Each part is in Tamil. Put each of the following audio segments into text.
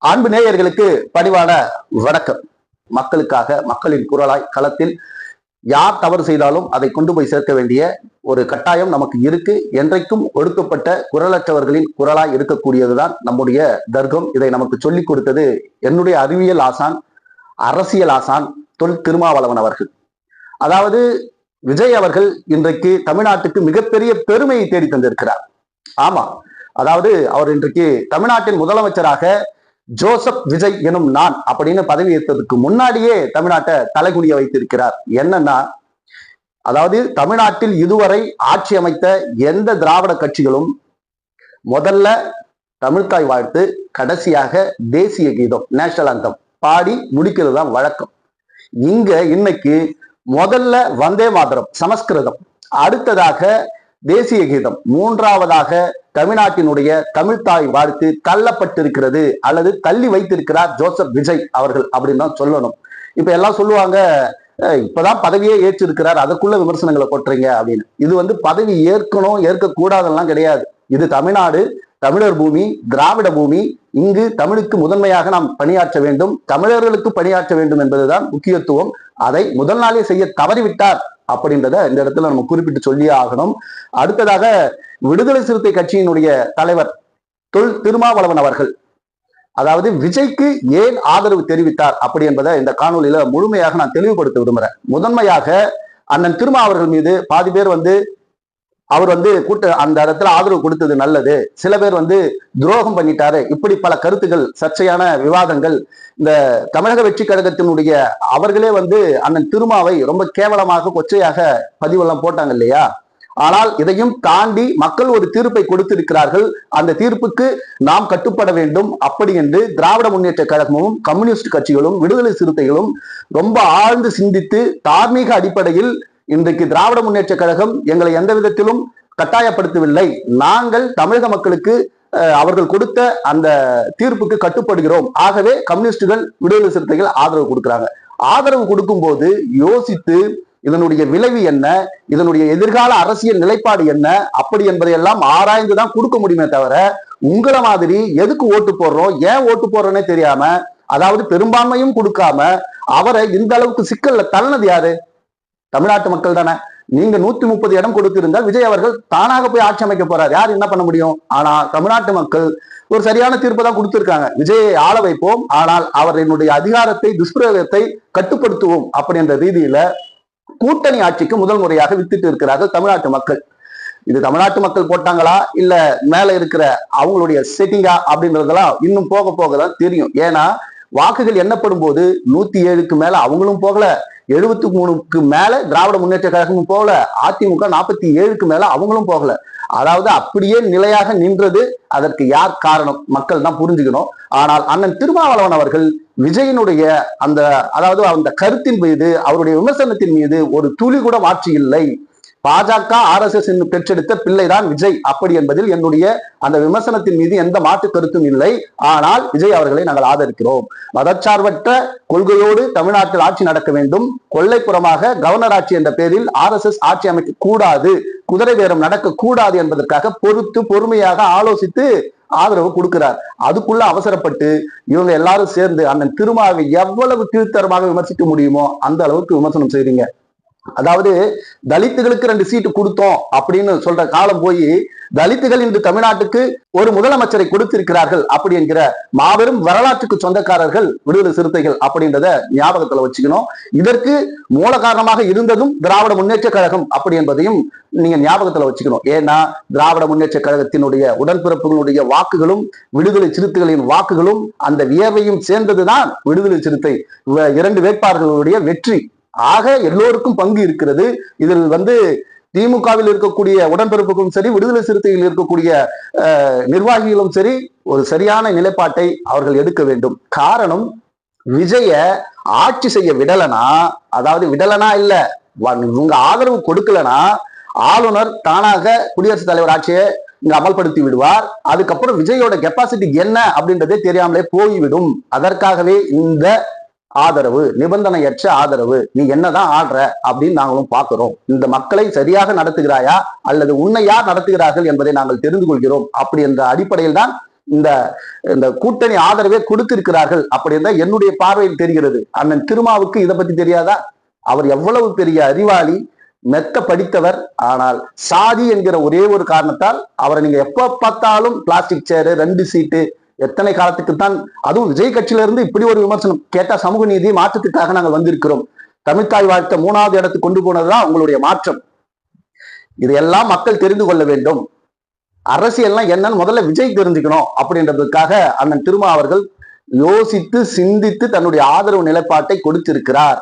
அன்பு நேயர்களுக்கு பணிவான வணக்கம். மக்களுக்காக மக்களின் குரலாய் களத்தில் யார் தவறு செய்தாலும் அதை கொண்டு போய் சேர்க்க வேண்டிய ஒரு கட்டாயம் நமக்கு இருக்கு. என்றைக்கும் ஒடுக்கப்பட்ட குரலற்றவர்களின் குரலாய் இருக்கக்கூடியதுதான் நம்முடைய தர்க்கம். இதை நமக்கு சொல்லிக் கொடுத்தது என்னுடைய அறிவியல் ஆசான், அரசியல் ஆசான் தொல் திருமாவளவன் அவர்கள். அதாவது விஜய் அவர்கள் இன்றைக்கு தமிழ்நாட்டுக்கு மிகப்பெரிய பெருமையை தேடி தந்திருக்கிறார். ஆமா, அதாவது அவர் இன்றைக்கு தமிழ்நாட்டின் முதலமைச்சராக ஜோசப் விஜய் எனும் நான் அப்படின்னு பதவி ஏற்றதுக்கு முன்னாடியே தமிழ்நாட்டை தலைகுனிய வைத்திருக்கிறார். என்னன்னா, அதாவது தமிழ்நாட்டில் இதுவரை ஆட்சி அமைத்த எந்த திராவிட கட்சிகளும் முதல்ல தமிழ்தாய் வாழ்த்து, கடைசியாக தேசிய கீதம் நேஷனல் அந்தம் பாடி முடிக்கிறது தான் வழக்கம். இங்க இன்னைக்கு முதல்ல வந்தே மாதரம் சமஸ்கிருதம், அடுத்ததாக தேசிய கீதம், மூன்றாவதாக தமிழ்நாட்டினுடைய தமிழ்தாய் வாழ்த்து தள்ளப்பட்டிருக்கிறது அல்லது தள்ளி வைத்திருக்கிறார் ஜோசப் விஜய் அவர்கள் அப்படின்னு தான் சொல்லணும். இப்ப எல்லாம் சொல்லுவாங்க, இப்பதான் பதவியே ஏற்றிருக்கிறார், அதுக்குள்ள விமர்சனங்களை கொட்டுறீங்க அப்படின்னு. இது பதவி ஏற்கணும் ஏற்கக்கூடாதெல்லாம் கிடையாது. இது தமிழ்நாடு, தமிழர் பூமி, திராவிட பூமி. இங்கு தமிழுக்கு முதன்மையாக நாம் பணியாற்ற வேண்டும், தமிழர்களுக்கு பணியாற்ற வேண்டும் என்பதுதான் முக்கியத்துவம். அதை முதல் நாளே செய்ய தவறிவிட்டார் அப்படின்றத இந்த இடத்துல நம்ம குறிப்பிட்டு சொல்லியே ஆகணும். அடுத்ததாக விடுதலை சிறுத்தை கட்சியினுடைய தலைவர் தொல் திருமாவளவன் அவர்கள், அதாவது விஜய்க்கு ஏன் ஆதரவு தெரிவித்தார் அப்படி என்பதை இந்த காணொலியில முழுமையாக நான் தெளிவுபடுத்த விரும்புறேன். முதன்மையாக அண்ணன் திருமா அவர்கள் மீது பாதி பேர் அவர் அந்த இடத்துல ஆதரவு கொடுத்தது நல்லது, சில பேர் துரோகம் பண்ணிட்டாரு, இப்படி பல கருத்துக்கள், சர்ச்சையான விவாதங்கள். இந்த தமிழக வெற்றி கழகத்தினுடைய அவர்களே அண்ணன் திருமாவை ரொம்ப கேவலமாக கொச்சையாக பதிவெல்லாம் போட்டாங்க இல்லையா? ஆனால் இதையும் தாண்டி மக்கள் ஒரு தீர்ப்பை கொடுத்திருக்கிறார்கள். அந்த தீர்ப்புக்கு நாம் கட்டுப்பட வேண்டும் அப்படி என்று திராவிட முன்னேற்ற கழகமும் கம்யூனிஸ்ட் கட்சிகளும் விடுதலை சிறுத்தைகளும் ரொம்ப ஆழ்ந்து சிந்தித்து தார்மீக அடிப்படையில் இன்றைக்கு திராவிட முன்னேற்ற கழகம் எங்களை எந்த விதத்திலும் கட்டாயப்படுத்தவில்லை, நாங்கள் தமிழக மக்களுக்கு அவர்கள் கொடுத்த அந்த தீர்ப்புக்கு கட்டுப்படுகிறோம், ஆகவே கம்யூனிஸ்டுகள் விடுதலை சிறுத்தைகள் ஆதரவு கொடுக்கிறாங்க. ஆதரவு கொடுக்கும் போது யோசித்து இதனுடைய விளைவு என்ன, இதனுடைய எதிர்கால அரசியல் நிலைப்பாடு என்ன அப்படி என்பதையெல்லாம் ஆராய்ந்துதான் கொடுக்க முடியுமே தவிர, உங்களை மாதிரி எதுக்கு ஓட்டு போடுறோம், ஏன் ஓட்டு போடுறோன்னே தெரியாம, அதாவது பெரும்பான்மையும் கொடுக்காம அவரை இந்த அளவுக்கு சிக்கல்ல தள்ளினது யாரு? தமிழ்நாட்டு மக்கள் தானே. நீங்க 130 இடம் கொடுத்திருந்தால் விஜய் அவர்கள் தானாக போய் ஆட்சி அமைக்க போறார், யார் என்ன பண்ண முடியும்? ஆனா தமிழ்நாட்டு மக்கள் ஒரு சரியான தீர்ப்பை தான் கொடுத்திருக்காங்க. விஜயை ஆள வைப்போம், ஆனால் அவர்களுடைய அதிகாரத்தை துஷ்பிரயோகத்தை கட்டுப்படுத்துவோம் அப்படின்ற ரீதியில கூட்டணி ஆட்சிக்கு முதல் முறையாக வித்திட்டு இருக்கிறார்கள் தமிழ்நாட்டு மக்கள். இது தமிழ்நாட்டு மக்கள் போட்டாங்களா இல்ல மேல இருக்கிற அவங்களுடைய செட்டிங்கா அப்படின்றதெல்லாம் இன்னும் போக போகதான் தெரியும். ஏன்னா வாக்குகள் எண்ணப்படும் போது 107க்கு மேல அவங்களும் போகல, 73க்கு மேல திராவிட முன்னேற்ற கழகமும் போகல, அதிமுக 47க்கு மேல அவங்களும் போகல. அதாவது அப்படியே நிலையாக நின்றது. அதற்கு யார் காரணம்? மக்கள் தான் புரிஞ்சுக்கணும். ஆனால் அண்ணன் திருமாவளவன் அவர்கள் விஜயினுடைய அந்த கருத்தின் மீது, அவருடைய விமர்சனத்தின் மீது ஒரு துளி கூட மாற்றி இல்லை. பாஜக RSS பெற்றெடுத்த பிள்ளைதான் விஜய் அப்படி என்பதில் என்னுடைய அந்த விமர்சனத்தின் மீது எந்த மாற்று கருத்தும் இல்லை. ஆனால் விஜய் அவர்களை நாங்கள் ஆதரிக்கிறோம். மதச்சார்பற்ற கொள்கையோடு தமிழ்நாட்டில் ஆட்சி நடக்க வேண்டும், கொள்ளைப்புறமாக கவர்னர் ஆட்சி என்ற பேரில் RSS ஆட்சி அமைக்க கூடாது, குதிரை பேரம் நடக்க கூடாது என்பதற்காக பொறுமையாக ஆலோசித்து ஆதரவு கொடுக்கிறார். அதுக்குள்ள அவசரப்பட்டு இவங்க எல்லாரும் சேர்ந்து அண்ணன் திருமாவை எவ்வளவு கீழ்த்தரமாக விமர்சிக்க முடியுமோ அந்த அளவுக்கு விமர்சனம் செய்றீங்க. அதாவது தலித்துகளுக்கு 2 சீட்டு கொடுத்தோம் அப்படின்னு சொல்ற காலம் போய் தலித்துகள் இன்று தமிழ்நாட்டுக்கு ஒரு முதலமைச்சரை கொடுத்திருக்கிறார்கள் அப்படி என்கிற மாபெரும் வரலாற்றுக்கு சொந்தக்காரர்கள் விடுதலை சிறுத்தைகள் அப்படின்றத ஞாபகத்துல வச்சுக்கணும். இதற்கு மூல காரணமாக இருந்ததும் திராவிட முன்னேற்ற கழகம் அப்படி என்பதையும் நீங்க ஞாபகத்துல வச்சுக்கணும். ஏன்னா திராவிட முன்னேற்ற கழகத்தினுடைய உடன்பிறப்புகளுடைய வாக்குகளும் விடுதலை சிறுத்தைகளின் வாக்குகளும் அந்த வியர்வையும் சேர்ந்ததுதான் விடுதலை சிறுத்தை 2 வேட்பாளர்களுடைய வெற்றி. ஆக எல்லோருக்கும் பங்கு இருக்கிறது. இதில் திமுகவில் இருக்கக்கூடிய உடன்பிறப்புகளும் சரி, விடுதலை சிறுத்தையில் இருக்கக்கூடிய நிர்வாகிகளும் சரி, ஒரு சரியான நிலைப்பாட்டை அவர்கள் எடுக்க வேண்டும். காரணம், விஜய ஆட்சி செய்ய விடலனா, அதாவது விடலனா இல்ல, உங்க ஆதரவு கொடுக்கலனா ஆளுநர் தானாக குடியரசுத் தலைவர் ஆட்சியை இங்க அமல்படுத்தி விடுவார். அதுக்கப்புறம் விஜயோட கெப்பாசிட்டி என்ன அப்படின்றதே தெரியாமலே போய்விடும். அதற்காகவே இந்த ஆதரவு, நிபந்தனையற்ற ஆதரவு. நீ என்னதான் ஆடுற அப்படின்னு நாங்களும் பார்க்கிறோம். இந்த மக்களை சரியாக நடத்துகிறாயா அல்லது உன்னை யார் நடத்துகிறார்கள் என்பதை நாங்கள் தெரிந்து கொள்கிறோம் அப்படி என்ற அடிப்படையில் தான் இந்த இந்த கூட்டணி ஆதரவே கொடுத்திருக்கிறார்கள் அப்படின்னு தான் என்னுடைய பார்வையில் தெரிகிறது. அண்ணன் திருமாவுக்கு இதை பத்தி தெரியாதா? அவர் எவ்வளவு பெரிய அறிவாளி, மெத்த படித்தவர். ஆனால் சாதி என்கிற ஒரே ஒரு காரணத்தால் அவரை நீங்க எப்ப பார்த்தாலும் பிளாஸ்டிக் சேரு, 2 சீட்டு, எத்தனை காலத்துக்கு தான், அதுவும் விஜய் கட்சியில இருந்து இப்படி ஒரு விமர்சனம் கேட்டா, சமூக நீதி மாற்றத்துக்காக நாங்கள் வந்திருக்கிறோம், தமிழ்த்தாய் வாழ்க்கை 3வது இடத்துக்கு கொண்டு போனதுதான் உங்களுடைய மாற்றம். இதையெல்லாம் மக்கள் தெரிந்து கொள்ள வேண்டும். அரசியல்லாம் என்னன்னு முதல்ல விஜய் தெரிஞ்சுக்கணும் அப்படின்றதுக்காக அண்ணன் திருமா அவர்கள் யோசித்து சிந்தித்து தன்னுடைய ஆதரவு நிலைப்பாட்டை கொடுத்திருக்கிறார்.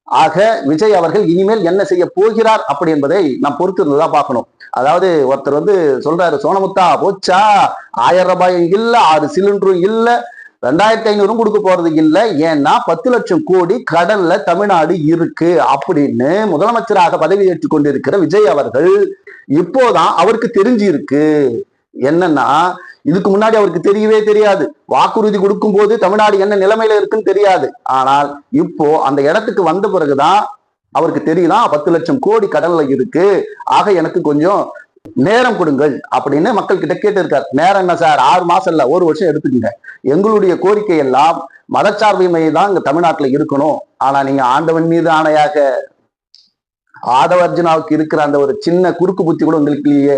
ஆக விஜய் அவர்கள் இனிமேல் என்ன செய்ய போகிறார் அப்படி என்பதை நாம் பொறுத்து இருந்துதான் பார்க்கணும். அதாவது ஒருத்தர் சொல்றாரு, சோனமுத்தா போச்சா, 1000 ரூபாயும் இல்ல, 6 சிலிண்டரும் இல்ல, 2500 கொடுக்க போறது இல்ல, ஏன்னா 10 லட்சம் கோடி கடன்ல தமிழ்நாடு இருக்கு அப்படின்னு முதலமைச்சராக பதவி ஏற்றுக் கொண்டிருக்கிற விஜய் அவர்கள் இப்போதான் அவருக்கு தெரிஞ்சு இருக்கு. என்னன்னா, இதுக்கு முன்னாடி அவருக்கு தெரியவே தெரியாது. வாக்குறுதி கொடுக்கும் போது தமிழ்நாடு என்ன நிலைமையில இருக்குன்னு தெரியாது. ஆனால் இப்போ அந்த இடத்துக்கு வந்த பிறகுதான் அவருக்கு தெரியலாம் 10 லட்சம் கோடி கடன்ல இருக்கு, ஆக எனக்கு கொஞ்சம் நேரம் கொடுங்கள் அப்படின்னு மக்கள் கிட்ட கேட்டு இருக்காரு. நேரம் என்ன சார், 6 மாசம் இல்ல, 1 வருஷம் எடுத்துக்கங்க. எங்களுடைய கோரிக்கை எல்லாம் மதச்சார்பின்மை தான் இங்க தமிழ்நாட்டுல இருக்கணும். ஆனா நீங்க ஆண்டவன் மீது ஆணையாக ஆதவ அர்ஜுனாவுக்கு இருக்கிற அந்த ஒரு சின்ன குறுக்கு புத்தி கூட உங்களுக்கு இல்லையே.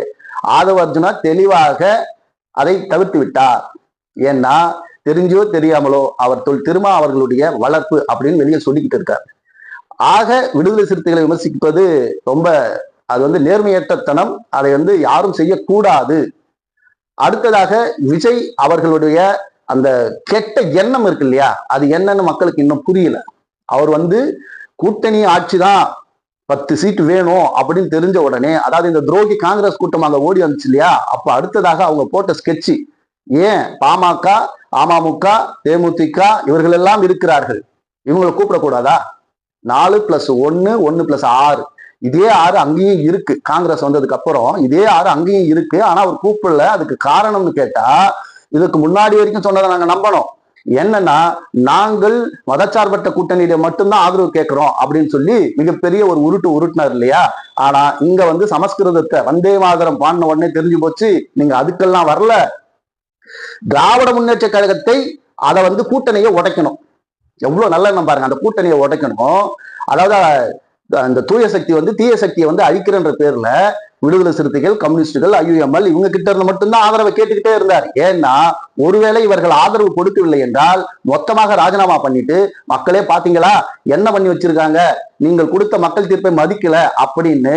ஆதவ அர்ஜுனா தெளிவாக அதை தவிர்த்து விட்டார். ஏன்னா தெரிஞ்சோ தெரியாமலோ அவர் திருமா அவர்களுடைய வளர்ப்பு அப்படின்னு வெளியே சொல்லிக்கிட்டு இருக்கார். ஆக விடுதலை சிறுத்தைகளை விமர்சிப்பது ரொம்ப அது நேர்மையற்றத்தனம். அதை யாரும் செய்யக்கூடாது. அடுத்ததாக விஜய் அவர்களுடைய அந்த கெட்ட எண்ணம் இருக்கு இல்லையா, அது என்னன்னு மக்களுக்கு இன்னும் புரியல. அவர் கூட்டணி ஆட்சிதான், 10 சீட்டு வேணும் அப்படின்னு தெரிஞ்ச உடனே, அதாவது இந்த துரோகி காங்கிரஸ் கூட்டம் அங்க ஓடி வந்துச்சு இல்லையா, அப்ப அடுத்ததாக அவங்க போட்ட ஸ்கெட்சி, ஏன் பாமக, அமமுக, தேமுதிக இவர்கள் எல்லாம் இருக்கிறார்கள், இவங்களை கூப்பிடக்கூடாதா? 4+1 1+6 இதே 6 அங்கேயும் இருக்கு. காங்கிரஸ் வந்ததுக்கு அப்புறம் இதே 6 அங்கேயும் இருக்கு. ஆனா அவர் கூப்பிடல. அதுக்கு காரணம்னு கேட்டா, இதுக்கு முன்னாடி வரைக்கும் சொன்னதை நாங்க நம்பணும். என்னன்னா, நாங்கள் மதச்சார்பற்ற கூட்டணியில மட்டும்தான் ஆதரவு கேட்கிறோம் அப்படின்னு சொல்லி மிகப்பெரிய ஒரு உருட்டுனார் இல்லையா. ஆனா இங்க சமஸ்கிருதத்தை வந்தே மாதரம் பாடின உடனே தெரிஞ்சு போச்சு, நீங்க அதுக்கெல்லாம் வரல. திராவிட முன்னேற்ற கழகத்தை அதை கூட்டணியை உடைக்கணும். எவ்வளவு நல்ல எண்ணம் பாருங்க, அந்த கூட்டணியை உடைக்கணும். அதாவது அந்த தூய சக்தி தீய சக்தியை அழிக்கிறன்ற பேர்ல விடுதலை சிறுத்தைகள், கம்யூனிஸ்டுகள், IUML இவங்க கிட்ட இருந்து மட்டும்தான் ஆதரவை கேட்டுக்கிட்டே இருந்தார். ஏன்னா ஒருவேளை இவர்கள் ஆதரவு கொடுக்கவில்லை என்றால் மொத்தமாக ராஜினாமா பண்ணிட்டு, மக்களே பாத்தீங்களா என்ன பண்ணி வச்சிருக்காங்க, நீங்கள் கொடுத்த மக்கள் தீர்ப்பை மதிக்கல அப்படின்னு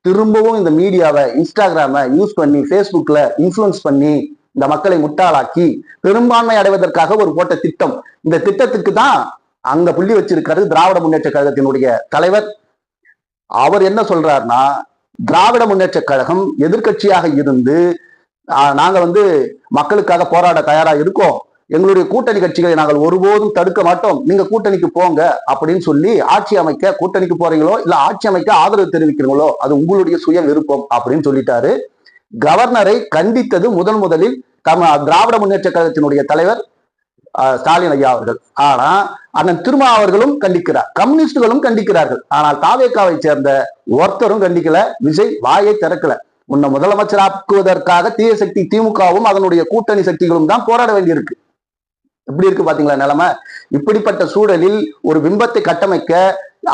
திரும்பவும் இந்த மீடியாவை, இன்ஸ்டாகிராமை யூஸ் பண்ணி, ஃபேஸ்புக்ல இன்ஃபுளுன்ஸ் பண்ணி இந்த மக்களை முட்டாளாக்கி பெரும்பான்மை அடைவதற்காக ஒரு போட்ட திட்டம். இந்த திட்டத்துக்கு தான் அங்க புள்ளி வச்சிருக்காரு திராவிட முன்னேற்ற கழகத்தினுடைய தலைவர். அவர் என்ன சொல்றாருன்னா, திராவிட முன்னேற்ற கழகம் எதிர்கட்சியாக இருந்து நாங்க மக்களுக்காக போராட தயாரா இருக்கோம், எங்களுடைய கூட்டணி கட்சிகளை நாங்கள் ஒருபோதும் தடுக்க மாட்டோம், நீங்க கூட்டணிக்கு போங்க அப்படின்னு சொல்லி ஆட்சி அமைக்க, கூட்டணிக்கு போறீங்களோ இல்ல ஆட்சி அமைக்க ஆதரவு தெரிவிக்கிறீங்களோ அது உங்களுடைய சுய விருப்பம் அப்படின்னு சொல்லிட்டாரு. கவர்னரை கண்டித்தது முதலில் திராவிட முன்னேற்ற கழகத்தினுடைய தலைவர் ஸ்டாலின் ஐயா அவர்கள். ஆனா அண்ணன் திருமா அவர்களும் கண்டிக்கிறார், கம்யூனிஸ்டுகளும் கண்டிக்கிறார்கள். ஆனால் தாவேகாவை சேர்ந்த ஒருத்தரும் கண்டிக்கல. விஜய் வாயை திறக்கல. உன்னை முதலமைச்சராக்குவதற்காக தீய சக்தி திமுகவும் அதனுடைய கூட்டணி சக்திகளும் தான் போராட வேண்டியிருக்கு. எப்படி இருக்கு பாத்தீங்களா நிலைமை? இப்படிப்பட்ட சூழலில் ஒரு பிம்பத்தை கட்டமைக்க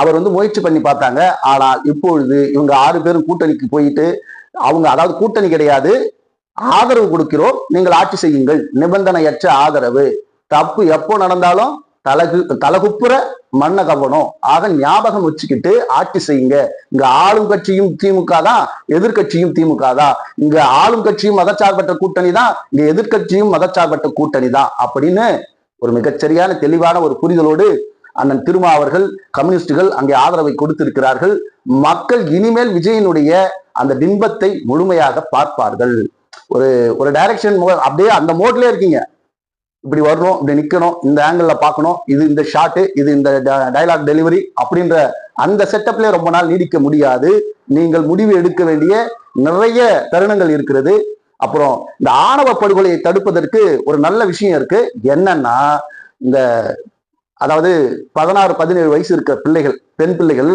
அவர் முயற்சி பண்ணி பார்த்தாங்க. ஆனால் இப்பொழுது இவங்க 6 பேரும் கூட்டணிக்கு போயிட்டு, அவங்க அதாவது கூட்டணி கிடையாது, ஆதரவு கொடுக்கிறோம், நீங்கள் ஆட்சி செய்யுங்கள், நிபந்தனையற்ற ஆதரவு. தப்பு எப்போ நடந்தாலும் தலகுப்புற மண்ணை கவனம். ஆக ஞாபகம் வச்சுக்கிட்டு ஆட்சி செய்யுங்க. இங்க ஆளும் கட்சியும் திமுக தான், எதிர்கட்சியும் திமுக தான். இங்க ஆளும் கட்சியும் மதச்சார்பற்ற கூட்டணி தான், இங்க எதிர்கட்சியும் மதச்சார்பற்ற கூட்டணி தான் அப்படின்னு ஒரு மிகச்சரியான தெளிவான ஒரு புரிதலோடு அண்ணன் திருமா அவர்கள், கம்யூனிஸ்டுகள் அங்கே ஆதரவை கொடுத்திருக்கிறார்கள். மக்கள் இனிமேல் விஜயனுடைய அந்த பிம்பத்தை முழுமையாக பார்ப்பார்கள். ஒரு டைரக்ஷன் அப்படியே அந்த மோட்லயே இருக்கீங்க. இப்படி வரணும், இப்படி நிக்கணும், இந்த ஆங்கிள் பார்க்கணும், இது இந்த ஷாட்டு, இது இந்த டைலாக் டெலிவரி அப்படின்ற அந்த செட்டப்ல ரொம்ப நாள் நீடிக்க முடியாது. நீங்கள் முடிவு எடுக்க வேண்டிய நிறைய தருணங்கள் இருக்கிறது. அப்புறம் இந்த ஆணவ படுகொலையை தடுப்பதற்கு ஒரு நல்ல விஷயம் இருக்கு. என்னன்னா, இந்த அதாவது 16-17 வயசு இருக்க பிள்ளைகள், பெண் பிள்ளைகள்,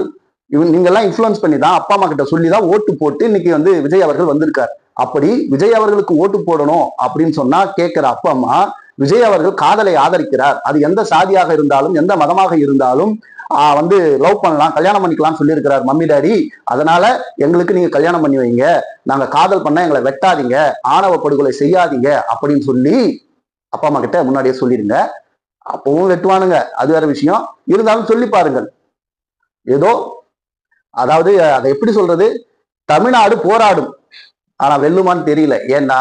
நீங்கெல்லாம் இன்ஃபுளுன்ஸ் பண்ணி தான், அப்பா அம்மா கிட்ட சொல்லி தான் ஓட்டு போட்டு இன்னைக்கு விஜய் அவர்கள் வந்திருக்காரு. அப்படி விஜய் அவர்களுக்கு ஓட்டு போடணும் அப்படின்னு சொன்னா கேட்கிற அப்பா அம்மா, விஜய் அவர்கள் காதலை ஆதரிக்கிறார், அது எந்த சாதியாக இருந்தாலும் எந்த மதமாக இருந்தாலும் வந்து லவ் பண்ணலாம், கல்யாணம் பண்ணிக்கலாம்னு சொல்லியிருக்கிறார் மம்மி டாடி. அதனால எங்களுக்கு நீங்க கல்யாணம் பண்ணி வைங்க, நாங்க காதல் பண்ண எங்களை வெட்டாதீங்க, ஆணவ படுகொலை செய்யாதீங்க அப்படின்னு சொல்லி அப்பா அம்மா கிட்ட முன்னாடியே சொல்லிருங்க. அப்பவும் வெட்டுவானுங்க, அது வேற விஷயம். இருந்தாலும் சொல்லி பாருங்கள். ஏதோ அதாவது அதை எப்படி சொல்றது, தமிழ்நாடு போராடும், ஆனா வெல்லுமான்னு தெரியல. ஏன்னா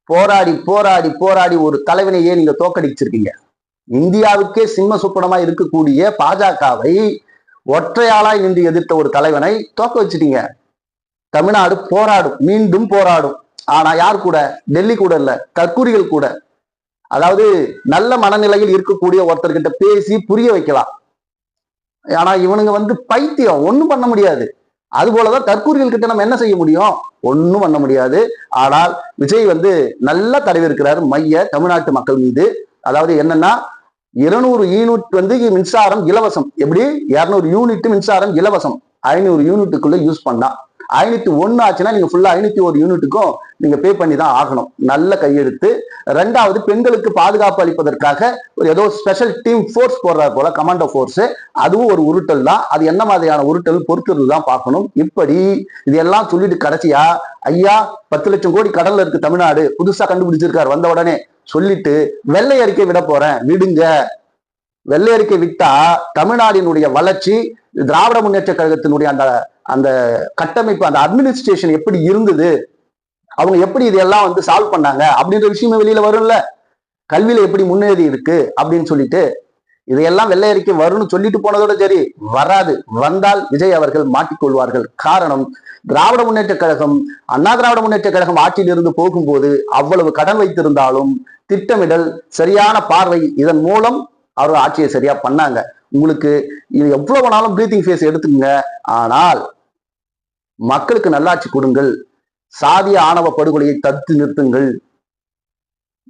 போராடி போராடி போராடி ஒரு தலைவனையே நீங்க தோக்கடிச்சிருக்கீங்க. இந்தியாவுக்கே சிம்ம சுப்பனமா இருக்கக்கூடிய பாஜகவை ஒற்றையாளாய் நின்று எதிர்த்த ஒரு தலைவனை தோக்க வச்சுட்டீங்க. தமிழ்நாடு போராடும், மீண்டும் போராடும். ஆனா யார் கூட? டெல்லி கூட இல்ல, கற்கூரிகள் கூட. அதாவது நல்ல மனநிலையில் இருக்கக்கூடிய ஒருத்தர்கிட்ட பேசி புரிய வைக்கலாம். ஆனா இவனுங்க வந்து பைத்தியம், ஒண்ணும் பண்ண முடியாது. அது போலதான் தற்கூரிகள் கிட்ட நம்ம என்ன செய்ய முடியும்? ஒன்னும் பண்ண முடியாது. ஆனால் விஜய் வந்து நல்லா தடவி இருக்கிறார் மைய தமிழ்நாட்டு மக்கள் மீது. அதாவது என்னன்னா 200 யூனிட் வந்து மின்சாரம் இலவசம். எப்படி? 200 யூனிட் மின்சாரம் இலவசம், 500 யூனிட்டுக்குள்ள யூஸ் பண்ணா. 501 ஆச்சுன்னா நீங்க ஃபுல்லா 501 யூனிட்டுக்கும் நீங்க பே பண்ணி தான் ஆகணும். நல்ல கையெழுத்து. ரெண்டாவது, பெண்களுக்கு பாதுகாப்பு அளிப்பதற்காக ஒரு ஏதோ ஸ்பெஷல் டீம் ஃபோர்ஸ் போடுறாரு போல, கமாண்டோ ஃபோர்ஸ். அதுவும் ஒரு உருட்டல் தான். அது என்ன மாதிரியான உருட்டல் பொறுத்து தான் பார்க்கணும். இப்படி இதெல்லாம் சொல்லிட்டு கடைசியா ஐயா 10 லட்சம் கோடி கடல்ல இருக்கு தமிழ்நாடு, புதுசா கண்டுபிடிச்சிருக்காரு வந்த உடனே சொல்லிட்டு வெள்ளை அறிக்கை விட போறேன், விடுங்க. வெள்ளை அறிக்கை விட்டா தமிழ்நாடினுடைய வளர்ச்சி, திராவிட முன்னேற்ற கழகத்தினுடைய அந்த அந்த கட்டமைப்பு, அந்த அட்மினிஸ்ட்ரேஷன் எப்படி இருந்தது, அவங்க எப்படி இதெல்லாம் வந்து சால்வ் பண்ணாங்க அப்படின்ற விஷயமே வெளியில வரும்ல. கல்வியில எப்படி முன்னேறி இருக்கு அப்படின்னு சொல்லிட்டு இதையெல்லாம் வெள்ளை அறிக்கை வரும்னு சொல்லிட்டு போனதோட சரி, வராது. வந்தால் விஜய் அவர்கள் மாட்டிக்கொள்வார்கள். காரணம், திராவிட முன்னேற்ற கழகம், அண்ணா திராவிட முன்னேற்ற கழகம் ஆட்சியில் இருந்து போகும்போது அவ்வளவு கடன் வைத்திருந்தாலும் திட்டமிடல், சரியான பார்வை, இதன் மூலம் அவர் ஆட்சியை சரியா பண்ணாங்க. உங்களுக்கு இது எவ்வளவு வேணாலும் பிரீத்திங் ஃபேஸ் எடுத்துக்கங்க, ஆனால் மக்களுக்கு நல்லாட்சி கொடுங்கள். சாதிய ஆணவ படுகொலையை தடுத்து நிறுத்துங்கள்.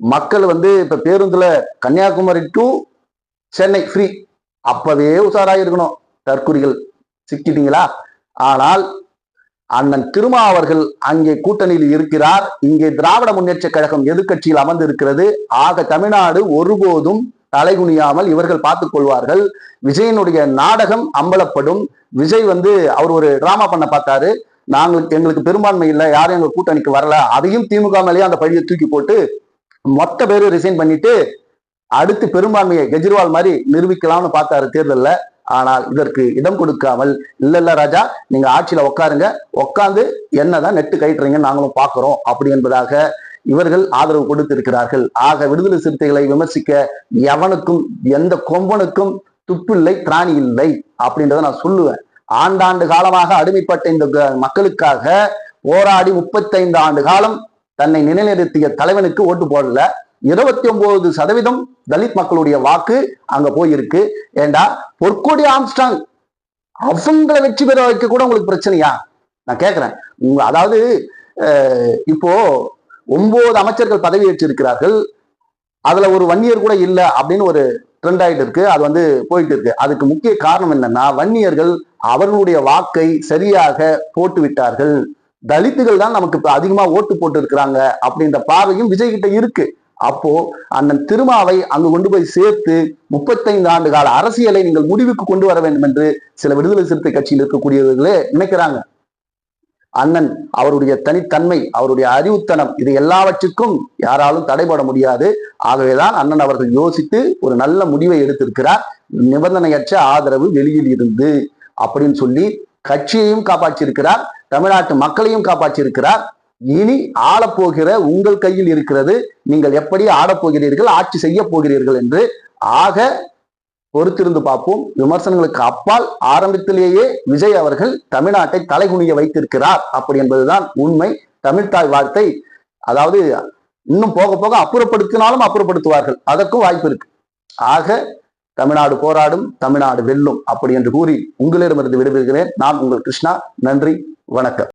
மக்கள் வந்து இப்ப பேருந்துல கன்னியாகுமரி டு சென்னை ஃப்ரீ, அப்பவே உஷாராயிருக்கணும். தற்குறிகள் சிக்கிட்டீங்களா? ஆனால் அண்ணன் திருமா அவர்கள் அங்கே கூட்டணியில் இருக்கிறார், இங்கே திராவிட முன்னேற்ற கழகம் எதிர்கட்சியில் அமர்ந்து இருக்கிறது. ஆக தமிழ்நாடு ஒருபோதும் தலைகுனியாமல் இவர்கள் பார்த்துக் கொள்வார்கள். விஜயனுடைய நாடகம் அம்பலப்படும். விஜய் வந்து அவர் ஒரு டிராமா பண்ண பார்த்தாரு, எங்களுக்கு பெரும்பான்மை இல்லை, யாரும் எங்க கூட்டணிக்கு வரல, அதையும் திமுக மேலேயே அந்த பழியை தூக்கி போட்டு மொத்த பேரும் ரிசைன் பண்ணிட்டு அடுத்து பெரும்பான்மையை கெஜ்ரிவால் மாதிரி நிரூபிக்கலாம்னு பார்த்தாரு தேர்தலில். ஆனால் இதற்கு இடம் கொடுக்காமல், இல்ல ராஜா நீங்க ஆட்சியில உட்காருங்க, உட்காந்து என்னதான் நெட்டு கைட்டுறீங்கன்னு நாங்களும் பார்க்கிறோம் அப்படி என்பதாக இவர்கள் ஆதரவு கொடுத்திருக்கிறார்கள். ஆக விடுதலை சிறுத்தைகளை விமர்சிக்க எவனுக்கும் எந்த கொம்பனுக்கும் துப்பில்லை, திராணி இல்லை அப்படின்றத நான் சொல்லுவேன். ஆண்டாண்டு காலமாக அடிமைப்பட்ட இந்த மக்களுக்காக போராடி 35 ஆண்டு காலம் தன்னை நிலைநிறுத்திய தலைவனுக்கு ஓட்டு போடல. 29% தலித் மக்களுடைய வாக்கு அங்க போயிருக்கு. ஏண்டா பொற்கொடி ஆம்ஸ்டாங் அவங்களை வெற்றி பெற வைக்க கூட உங்களுக்கு பிரச்சனையா? நான் கேட்கிறேன். அதாவது இப்போ 9 அமைச்சர்கள் பதவி ஏற்றிருக்கிறார்கள், அதுல ஒரு வன்னியர் கூட இல்லை அப்படின்னு ஒரு ட்ரெண்ட் ஆயிட்டு இருக்கு. அது வந்து போயிட்டு இருக்கு. அதுக்கு முக்கிய காரணம் என்னன்னா, வன்னியர்கள் அவர்களுடைய வாக்கை சரியாக போட்டு விட்டார்கள். தலித்துகள் தான் நமக்கு இப்ப அதிகமா ஓட்டு போட்டு இருக்கிறாங்க அப்படின்ற பார்வையும் விஜய் கிட்ட இருக்கு. அப்போ அண்ணன் திருமாவை அங்கு கொண்டு போய் சேர்த்து 35 ஆண்டு கால அரசியலை நீங்கள் முடிவுக்கு கொண்டு வர வேண்டும் என்று சில விடுதலை சிறுத்தை கட்சியில் இருக்கக்கூடியவர்களே நினைக்கிறாங்க. அண்ணன் அவருடைய தனித்தன்மை, அவருடைய அறிவுத்தனம், இது எல்லாவற்றுக்கும் யாராலும் தடைபட முடியாது. ஆகவேதான் அண்ணன் அவர்கள் யோசித்து ஒரு நல்ல முடிவை எடுத்திருக்கிறார். நிபந்தனையற்ற ஆதரவு வெளியில் இருந்து அப்படின்னு சொல்லி கட்சியையும் காப்பாற்றியிருக்கிறார், தமிழ்நாட்டு மக்களையும் காப்பாற்றியிருக்கிறார். இனி ஆளப்போகிற உங்கள் கையில் இருக்கிறது, நீங்கள் எப்படி ஆடப்போகிறீர்கள், ஆட்சி செய்ய போகிறீர்கள் என்று. ஆக பொறுத்திருந்து பார்ப்போம். விமர்சனங்களுக்கு அப்பால் ஆரம்பத்திலேயே விஜய் அவர்கள் தமிழ்நாட்டை தலைகுனிய வைத்திருக்கிறார் அப்படி என்பதுதான் உண்மை. தமிழ்தாய் வார்த்தை, அதாவது இன்னும் போக போக அப்புறப்படுத்தினாலும் அப்புறப்படுத்துவார்கள், அதற்கும் வாய்ப்பு இருக்கு. ஆக தமிழ்நாடு போராடும், தமிழ்நாடு வெல்லும் அப்படி என்று கூறி உங்களிடமிருந்து விடைபெறுகிறேன். நான் உங்கள் கிருஷ்ணா. நன்றி, வணக்கம்.